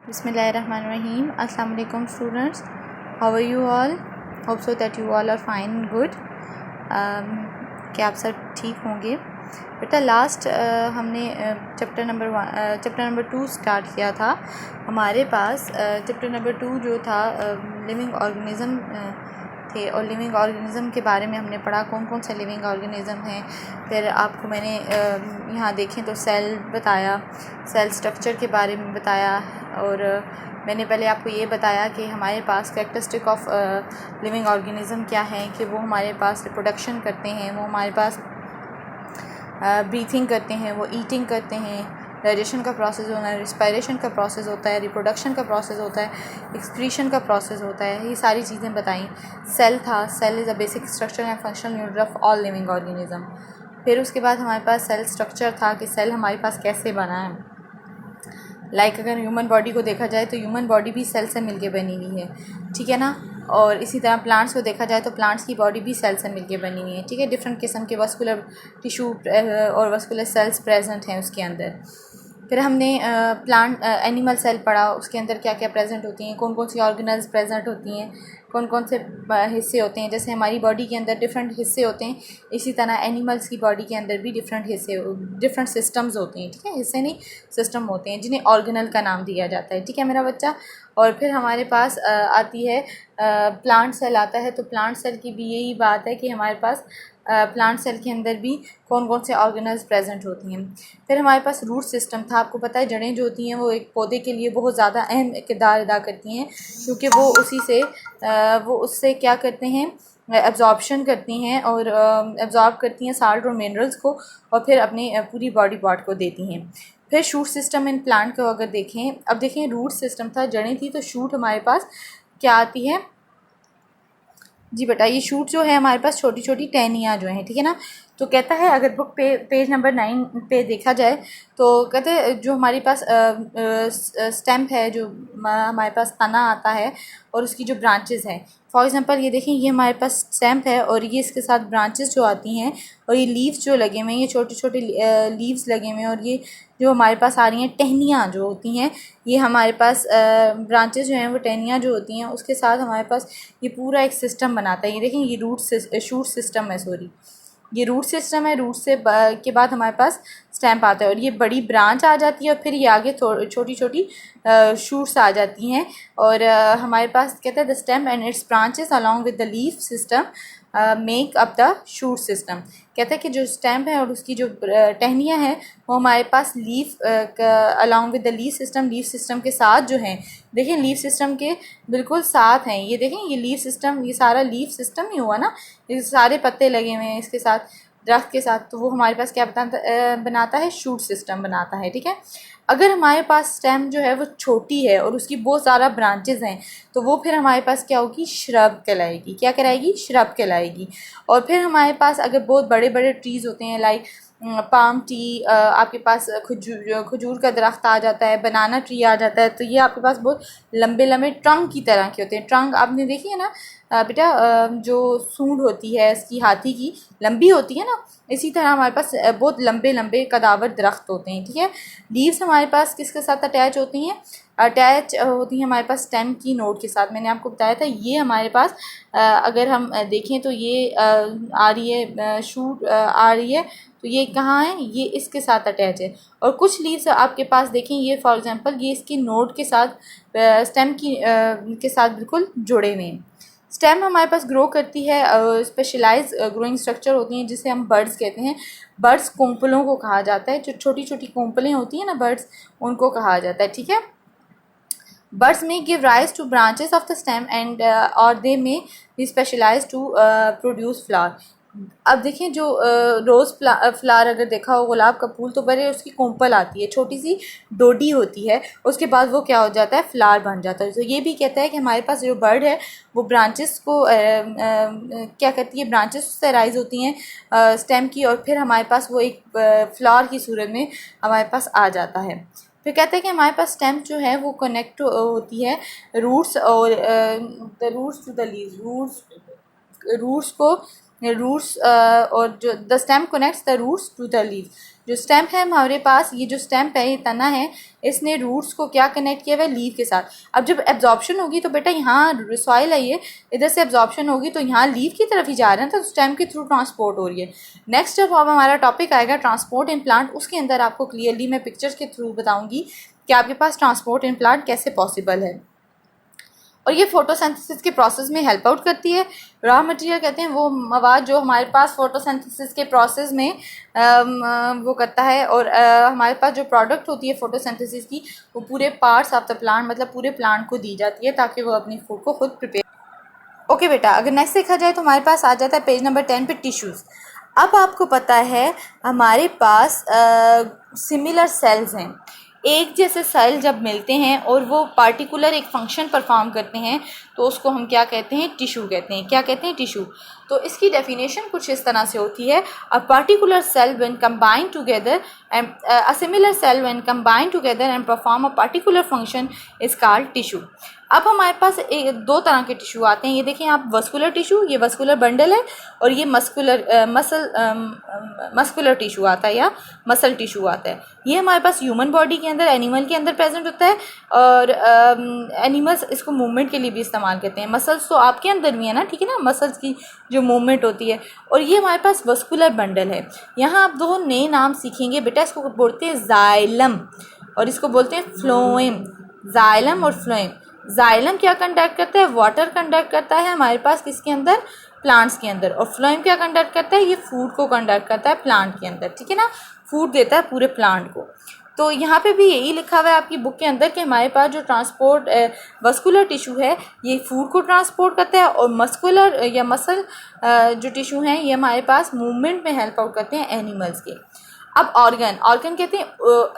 Bismillahirrahmanirrahim. Assalamu alaikum students. How are you all? Hope so that you all are fine and good. कि आप सब ठीक होंगे। बेटा लास्ट हमने चैप्टर नंबर 2 स्टार्ट किया था। हमारे पास चैप्टर नंबर 2 जो था लिविंग ऑर्गेनिज़म थे और लिविंग ऑर्गेनिज़म के बारे में हमने पढ़ा कौन कौन से लिविंग ऑर्गेनिज़म हैं। फिर आपको मैंने यहाँ देखें तो सेल बताया, सेल स्ट्रक्चर के बारे में बताया और मैंने पहले आपको ये बताया कि हमारे पास कैरेक्टरिस्टिक ऑफ लिविंग ऑर्गेनिज़म क्या है कि वो हमारे पास रिप्रोडक्शन करते हैं, वो हमारे पास ब्रीथिंग करते हैं, वो ईटिंग करते हैं, डाइजेशन का प्रोसेस होना है, रिस्पायरेशन का प्रोसेस होता है, रिप्रोडक्शन का प्रोसेस होता है, एक्सक्रीशन का प्रोसेस होता है। ये सारी चीज़ें बताई। सेल था, cell is a basic structure and functional unit of all living organism. फिर उसके बाद हमारे पास सेल स्ट्रक्चर था कि सेल हमारे पास कैसे बना है। अगर ह्यूमन बॉडी को देखा जाए तो ह्यूमन बॉडी भी सेल से मिलके बनी हुई है, ठीक है ना। और इसी तरह प्लांट्स को देखा जाए तो प्लांट्स की बॉडी भी सेल से मिलके बनी हुई है, ठीक है। डिफरेंट किस्म के वस्कुलर टिश्यू और वस्कुलर सेल्स प्रेजेंट हैं उसके अंदर। फिर हमने एनिमल सेल पढ़ा, उसके अंदर क्या क्या प्रेजेंट होती हैं, कौन कौन सी ऑर्गेनल्स प्रेजेंट होती हैं, कौन कौन से हिस्से होते हैं। जैसे हमारी बॉडी के अंदर डिफरेंट हिस्से होते हैं, इसी तरह एनिमल्स की बॉडी के अंदर भी डिफरेंट सिस्टम्स होते हैं, ठीक है। हिस्से नहीं, सिस्टम होते हैं जिन्हें ऑर्गेनल का नाम दिया जाता है, ठीक है मेरा बच्चा। और फिर हमारे पास आती है प्लांट सेल आता है। तो प्लांट सेल की भी यही बात है कि हमारे पास प्लांट सेल के अंदर भी कौन कौन से ऑर्गेनल्स प्रेजेंट होती हैं। फिर हमारे पास रूट सिस्टम था। आपको पता है जड़ें जो होती हैं वो एक पौधे के लिए बहुत ज़्यादा अहम किरदार अदा करती हैं, क्योंकि वो उससे क्या करते हैं, एब्जॉर्प्शन करती हैं और एब्जॉर्ब करती हैं साल्ट और मिनरल्स को और फिर अपने पूरी बॉडी पार्ट को देती हैं। फिर शूट सिस्टम इन प्लांट को अगर देखें, अब देखें रूट सिस्टम था, जड़ें थी, तो शूट हमारे पास क्या आती है जी बेटा। ये शूट जो है हमारे पास छोटी छोटी टहनियाँ जो हैं, ठीक है ना। तो कहता है अगर बुक पेज नंबर 9 पे देखा जाए तो कहते हैं जो हमारे पास स्टेम्प है, जो हमारे पास तना आता है और उसकी जो ब्रांचेस हैं। फॉर एग्जांपल ये देखें, ये हमारे पास स्टेम्प है और ये इसके साथ ब्रांचेस जो आती हैं और ये लीव्स जो लगे हुए हैं, ये छोटे छोटे लीव्स लगे हुए हैं और ये जो हमारे पास आ रही हैं टहनियाँ जो होती हैं, ये हमारे पास ब्रांचेस जो हैं वो टहनियाँ जो होती हैं उसके साथ हमारे पास ये पूरा एक सिस्टम बनाता है। ये देखें, ये शूट सिस्टम है, सॉरी ये रूट सिस्टम है। रूट से के बाद हमारे पास स्टेम्प आता है और ये बड़ी ब्रांच आ जाती है और फिर ये आगे छोटी छोटी शूट्स आ जाती हैं और हमारे पास कहता है the stem and it's branches along with the leaf system make up the shoot system. कहता है कि जो स्टेम्प है और उसकी जो टहनियाँ हैं वो हमारे पास leaf along with the leaf system के साथ जो हैं, देखें लीफ सिस्टम के बिल्कुल साथ हैं। ये देखें, ये लीफ सिस्टम, ये सारा लीफ सिस्टम ही हुआ ना, ये सारे पत्ते लगे हुए हैं इसके साथ, दरख्त के साथ, तो वो हमारे पास क्या बनाता है, शूट सिस्टम बनाता है, ठीक है। अगर हमारे पास स्टेम जो है वो छोटी है और उसकी बहुत ज़्यादा ब्रांचेस हैं तो वो फिर हमारे पास क्या होगी, श्रब कहलाएगी। क्या कहलाएगी, श्रब कहलाएगी। और फिर हमारे पास अगर बहुत बड़े बड़े ट्रीज़ होते हैं, लाइक पाम ट्री, आपके पास खजूर का दरख्त आ जाता है, बनाना ट्री आ जाता है, तो ये आपके पास बहुत लंबे लंबे ट्रंक की तरह के होते हैं। ट्रंक आपने देखी है ना बेटा, जो सूंड होती है इसकी, हाथी की लंबी होती है ना, इसी तरह हमारे पास बहुत लंबे लंबे कदावर दरख्त होते हैं, ठीक है। लीव्स हमारे पास किसके साथ अटैच होती हैं, अटैच होती हैं हमारे पास स्टेम की नोड के साथ। मैंने आपको बताया था ये हमारे पास अगर हम देखें तो ये आ रही है शूट आ रही है, तो ये कहाँ है, ये इसके साथ अटैच है। और कुछ लीव्स आपके पास देखें, ये फॉर एग्जांपल ये इसकी नोड के साथ स्टेम की के साथ बिल्कुल जुड़े हुए हैं। स्टेम हमारे पास ग्रो करती है, स्पेशलाइज ग्रोइंग स्ट्रक्चर होती हैं जिसे हम बर्ड्स कहते हैं। बर्ड्स कोंपलों को कहा जाता है, जो छोटी छोटी कोंपलें होती हैं ना बर्ड्स, उनको कहा जाता है, ठीक है। Birds may give rise to branches of the stem and or they may be specialized to produce flower. अब देखें, जो रोज़ फ्लावर अगर देखा हो, गुलाब का फूल, तो पहले उसकी कोंपल आती है, छोटी सी डोडी होती है, उसके बाद वो क्या हो जाता है, फ्लावर बन जाता है। तो ये भी कहता है कि हमारे पास जो बर्ड है वो ब्रांचेस को क्या करती है, ब्रांचेस से राइज होती हैं स्टेम की और फिर हमारे पास वो एक फ्लावर की सूरत में हमारे पास आ जाता है। फिर कहते हैं कि हमारे पास स्टेम जो है वो कनेक्ट होती है रूट्स और the roots to the leaves, roots को रूट्स और जो the stem connects the roots to the leaf. जो स्टेम है हमारे पास, ये जो स्टेम है, ये तना है, इसने रूट्स को क्या कनेक्ट किया हुआ है, लीव के साथ। अब जब एब्जॉर्प्शन होगी तो बेटा यहाँ सॉइल है, ये इधर से एब्जॉर्प्शन होगी तो यहाँ लीव की तरफ ही जा रहे हैं, तो स्टेम के थ्रू ट्रांसपोर्ट हो रही है। नेक्स्ट जब अब हमारा टॉपिक आएगा ट्रांसपोर्ट इन प्लांट, उसके अंदर आपको क्लियरली मैं पिक्चर्स के थ्रू बताऊँगी कि आपके पास ट्रांसपोर्ट इन प्लांट कैसे पॉसिबल है। और ये फोटोसिंथेसिस के प्रोसेस में हेल्प आउट करती है। रॉ मटेरियल कहते हैं वो मवाद जो हमारे पास फोटोसिंथेसिस के प्रोसेस में वो करता है, और हमारे पास जो प्रोडक्ट होती है फोटोसिंथेसिस की, वो पूरे पार्ट्स ऑफ द प्लांट, मतलब पूरे प्लांट को दी जाती है ताकि वो अपनी फूड को खुद प्रिपेयर। ओके बेटा, अगर नेक्स्ट देखा जाए तो हमारे पास आ जाता है पेज नंबर 10 पे टिश्यूज़। अब आपको पता है हमारे पास सिमिलर सेल्स हैं, एक जैसे सेल जब मिलते हैं और वो पार्टिकुलर एक फंक्शन परफॉर्म करते हैं तो उसको हम क्या कहते हैं, टिश्यू कहते हैं। क्या कहते हैं, टिश्यू। तो इसकी डेफिनेशन कुछ इस तरह से होती है, a particular cell when combined together and a similar cell when combined together and perform a particular function is called tissue. अब हमारे पास दो तरह के टिश्यू आते हैं, ये देखें आप, वस्कुलर टिश्यू, ये वस्कुलर बंडल है, और ये मस्कुलर टिश्यू आता है या मसल टिश्यू आता है। ये हमारे पास ह्यूमन बॉडी के अंदर, एनिमल के अंदर प्रेजेंट होता है, और एनिमल्स इसको मूवमेंट के लिए भी इस्तेमाल करते हैं। मसल्स तो आपके अंदर भी है ना, ठीक है ना, मसल्स की जो मूवमेंट होती है। और ये हमारे पास वस्कुलर बंडल है। यहाँ आप दो नए नाम सीखेंगे बेटा, इसको बोलते हैं जाइलम और इसको बोलते हैं फ्लोएम। जाइलम और फ्लोएम। जाइलम क्या कंडक्ट करता है, वाटर कंडक्ट करता है हमारे पास किसके अंदर, प्लांट्स के अंदर। और फ्लोएम क्या कंडक्ट करता है, ये फूड को कंडक्ट करता है प्लांट के अंदर, ठीक है ना, फूड देता है पूरे प्लांट को। तो यहाँ पे भी यही लिखा हुआ है आपकी बुक के अंदर कि हमारे पास जो ट्रांसपोर्ट वस्कुलर टिश्यू है ये फूड को ट्रांसपोर्ट करता है, और मस्कुलर या मसल जो टिश्यू हैं ये हमारे पास मूवमेंट में हेल्प आउट करते हैं एनिमल्स के। अब ऑर्गन कहते हैं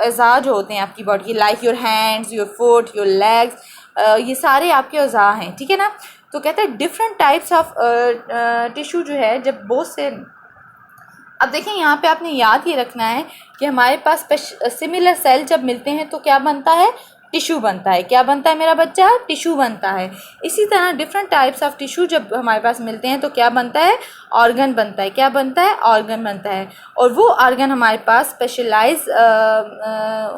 अज़ा जो होते हैं आपकी बॉडी के, like your hands, your foot, your legs, ये सारे आपके अज़ा हैं, ठीक है ना। तो कहते हैं डिफरेंट टाइप्स ऑफ टिश्यू जो है, जब बहुत से, अब देखें यहाँ पे आपने याद ये रखना है कि हमारे पास सिमिलर सेल जब मिलते हैं तो क्या बनता है, टिश्यू बनता है। क्या बनता है मेरा बच्चा, टिश्यू बनता है। इसी तरह डिफरेंट टाइप्स ऑफ टिश्यू जब हमारे पास मिलते हैं तो क्या बनता है, ऑर्गन बनता है। क्या बनता है, ऑर्गन बनता है। और वो ऑर्गन हमारे पास स्पेशलाइज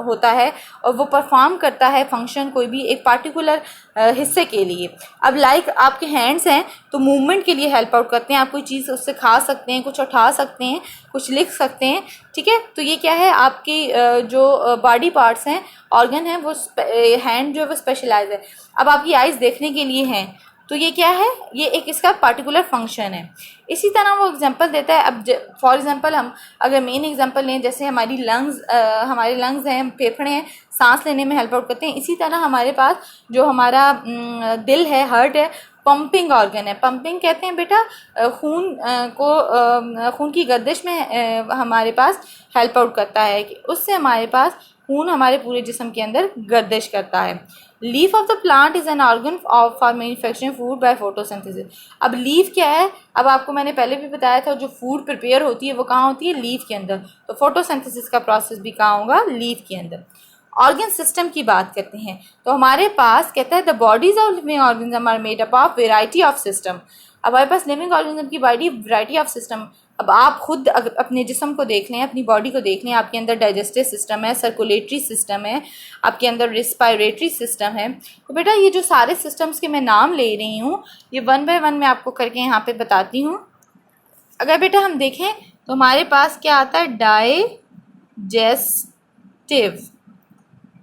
होता है और वो परफॉर्म करता है फंक्शन कोई भी एक पार्टिकुलर हिस्से के लिए। अब लाइक आपके हैंड्स हैं तो मूवमेंट के लिए हेल्प आउट करते हैं, आप कोई चीज़ उससे खा सकते हैं, कुछ उठा सकते हैं, कुछ लिख सकते हैं, ठीक है। तो ये क्या है, आपकी जो बॉडी पार्ट्स हैं, ऑर्गन है, वो हैंड जो है वो स्पेशलाइज है। अब आपकी आइज़ देखने के लिए हैं तो ये क्या है, ये एक इसका पार्टिकुलर फंक्शन है। इसी तरह वो एग्जांपल देता है। अब फॉर एग्जांपल हम अगर मेन एग्जांपल लें, जैसे हमारी हमारे लंग्स हैं, फेफड़े हैं, सांस लेने में हेल्प आउट करते हैं। इसी तरह हमारे पास जो हमारा दिल है, हार्ट है, पंपिंग ऑर्गन है। पंपिंग कहते हैं बेटा खून की गर्दिश में हमारे पास हेल्प आउट करता है कि उससे हमारे पास खून हमारे पूरे जिस्म के अंदर गर्दिश करता है। Leaf of the plant is an organ for manufacturing food by photosynthesis. अब लीफ क्या है, अब आपको मैंने पहले भी बताया था, जो फूड प्रिपेयर होती है वो कहाँ होती है, लीफ के अंदर। तो फोटोसिंथेसिस का प्रोसेस भी कहाँ होगा, लीफ के अंदर। ऑर्गन सिस्टम की बात करते हैं तो हमारे पास कहता है the bodies of living organism are made up of variety of system. अब हमारे पास लिविंग ऑर्गेनिज्म की बॉडी वैरायटी ऑफ सिस्टम। अब आप खुद अपने जिस्म को देख लें, अपनी बॉडी को देख लें, आपके अंदर डाइजेस्टिव सिस्टम है, सर्कुलेटरी सिस्टम है, आपके अंदर रिस्पायरेटरी सिस्टम है। तो बेटा ये जो सारे सिस्टम्स के मैं नाम ले रही हूँ ये वन बाय वन मैं आपको करके यहाँ पे बताती हूँ। अगर बेटा हम देखें तो हमारे पास क्या आता है,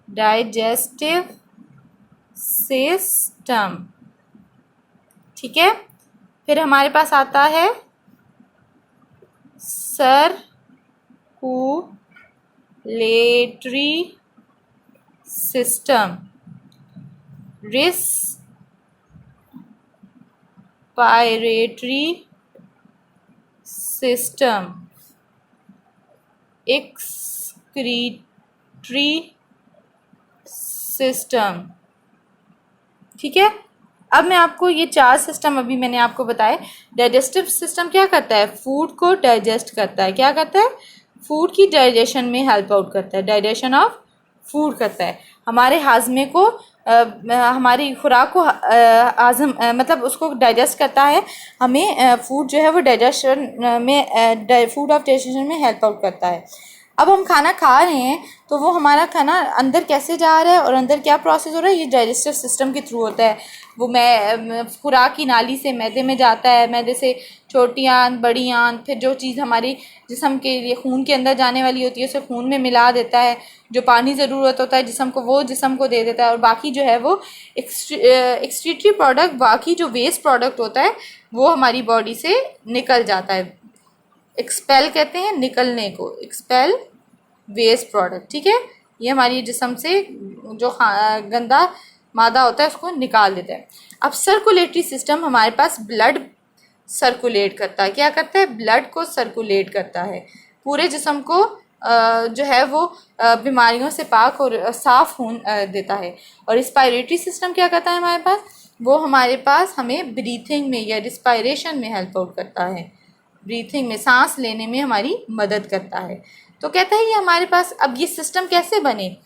डाइजेस्टिव सिस्टम, ठीक है। फिर हमारे पास आता है circulatory system, respiratory system, excretory system, ठीक है। अब मैं आपको ये चार सिस्टम अभी मैंने आपको बताए। डाइजेस्टिव सिस्टम क्या करता है, फूड को डाइजेस्ट करता है। क्या करता है, फूड की डाइजेशन में हेल्प आउट करता है, डाइजेशन ऑफ फूड करता है, हमारे हाजमे को हमारी खुराक को आज़म मतलब उसको डाइजेस्ट करता है, हमें फूड जो है वो डाइजेशन में फूड ऑफ डाइजेशन में हेल्प आउट करता है। अब हम खाना खा रहे हैं तो वो हमारा खाना अंदर कैसे जा रहा है और अंदर क्या प्रोसेस हो रहा है, ये डाइजेस्टिव सिस्टम के थ्रू होता है। वो खुराक की नाली से मैदे में जाता है, मैदे से छोटी आंत, बड़ी आंत, फिर जो चीज़ हमारी जिस्म के लिए खून के अंदर जाने वाली होती है उसे खून में मिला देता है, जो पानी ज़रूरत होता है जिस्म को वो जिस्म को दे देता है, और बाकी जो है वो एक्सक्रीटरी प्रोडक्ट, बाकी जो वेस्ट प्रोडक्ट होता है वो हमारी बॉडी से निकल जाता है। एक्सपेल कहते हैं निकलने को, एक्सपेल वेस्ट प्रोडक्ट, ठीक है। ये हमारी जिस्म से जो गंदा मादा होता है उसको निकाल देता है। अब सर्कुलेटरी सिस्टम हमारे पास ब्लड सर्कुलेट करता है, क्या करता है, ब्लड को सर्कुलेट करता है, पूरे जिस्म को जो है वो बीमारियों से पाक और साफ़ खून देता है। और रिस्पायरेटरी सिस्टम क्या करता है हमारे पास, वो हमारे पास हमें ब्रीथिंग में या रिस्पायरेशन में हेल्प आउट करता है, ब्रीथिंग में सांस लेने में हमारी मदद करता है। तो कहता है ये हमारे पास, अब ये सिस्टम कैसे बने,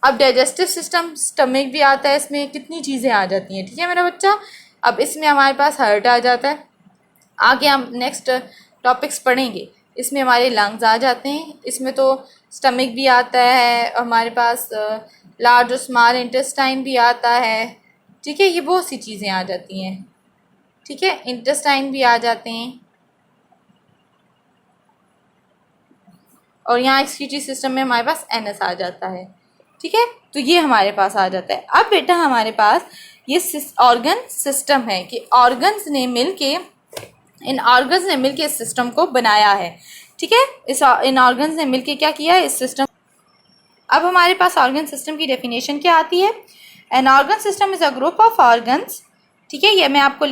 अब डाइजेस्टिव सिस्टम, स्टमक भी आता है, इसमें कितनी चीज़ें आ जाती हैं, ठीक है मेरा बच्चा। अब इसमें हमारे पास हार्ट आ जाता है, आगे हम नेक्स्ट टॉपिक्स पढ़ेंगे, इसमें हमारे लंग्स आ जाते हैं, इसमें तो स्टमक भी आता है, हमारे पास लार्ज और स्मॉल इंटेस्टाइन भी आता है, ठीक है, ये बहुत सी चीज़ें आ जाती हैं, ठीक है, इंटेस्टाइन भी आ जाते हैं। और यहाँ एक्सक्रीटरी सिस्टम में हमारे पास एनएस आ जाता है, ठीक है, तो ये हमारे पास आ जाता है। अब बेटा हमारे पास ये ऑर्गन सिस्टम है कि ऑर्गन्स ने मिलके, इन ऑर्गन्स ने मिलके इस सिस्टम को बनाया है, ठीक है, इन ऑर्गन्स ने मिलके क्या किया है, इस सिस्टम। अब हमारे पास ऑर्गन सिस्टम की डेफिनेशन क्या आती है, N organ system is a group of organs, ठीक है, ये मैं आपको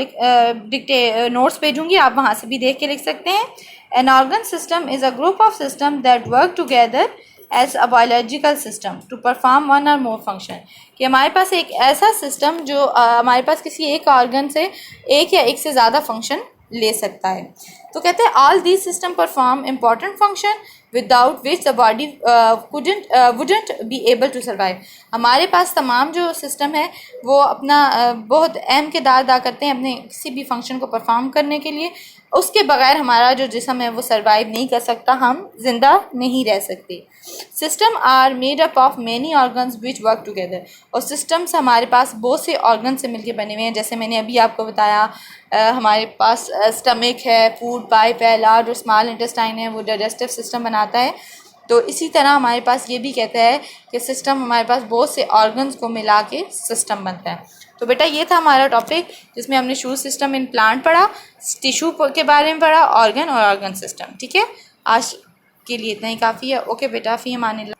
नोट्स भेजूंगी, आप वहाँ से भी देख के लिख सकते हैं। An organ system is a group of system that work together as a biological system to perform one or more function, कि हमारे पास एक ऐसा सिस्टम जो हमारे पास किसी एक ऑर्गन से एक या एक से ज़्यादा फंक्शन ले सकता है। तो कहते हैं all these system perform important function without which the body wouldn't be able to survive. हमारे पास तमाम जो सिस्टम है वो अपना बहुत अहम किरदार अदा करते हैं अपने किसी भी फंक्शन को परफॉर्म करने के लिए, उसके बगैर हमारा जो जिस्म है वो सर्वाइव नहीं कर सकता, हम जिंदा नहीं रह सकते। System are made up of many organs which work together, और सिस्टम्स हमारे पास बहुत से ऑर्गन से मिलके बने हुए हैं, जैसे मैंने अभी आपको बताया हमारे पास स्टमक है, फूड पाइप है, लार्ज और स्मॉल इंटेस्टाइन है, वो डाइजेस्टिव सिस्टम बनाता है। तो इसी तरह हमारे पास ये भी कहता है कि सिस्टम हमारे पास बहुत से ऑर्गन्स को मिला के सिस्टम बनता है। तो बेटा ये था हमारा टॉपिक जिसमें हमने शूज सिस्टम इन प्लांट पढ़ा, टिश्यू के बारे में पढ़ा, ऑर्गन और ऑर्गन सिस्टम, ठीक है। आज के लिए इतना ही काफ़ी है। ओके बेटा, फ़ी अमान अल्लाह।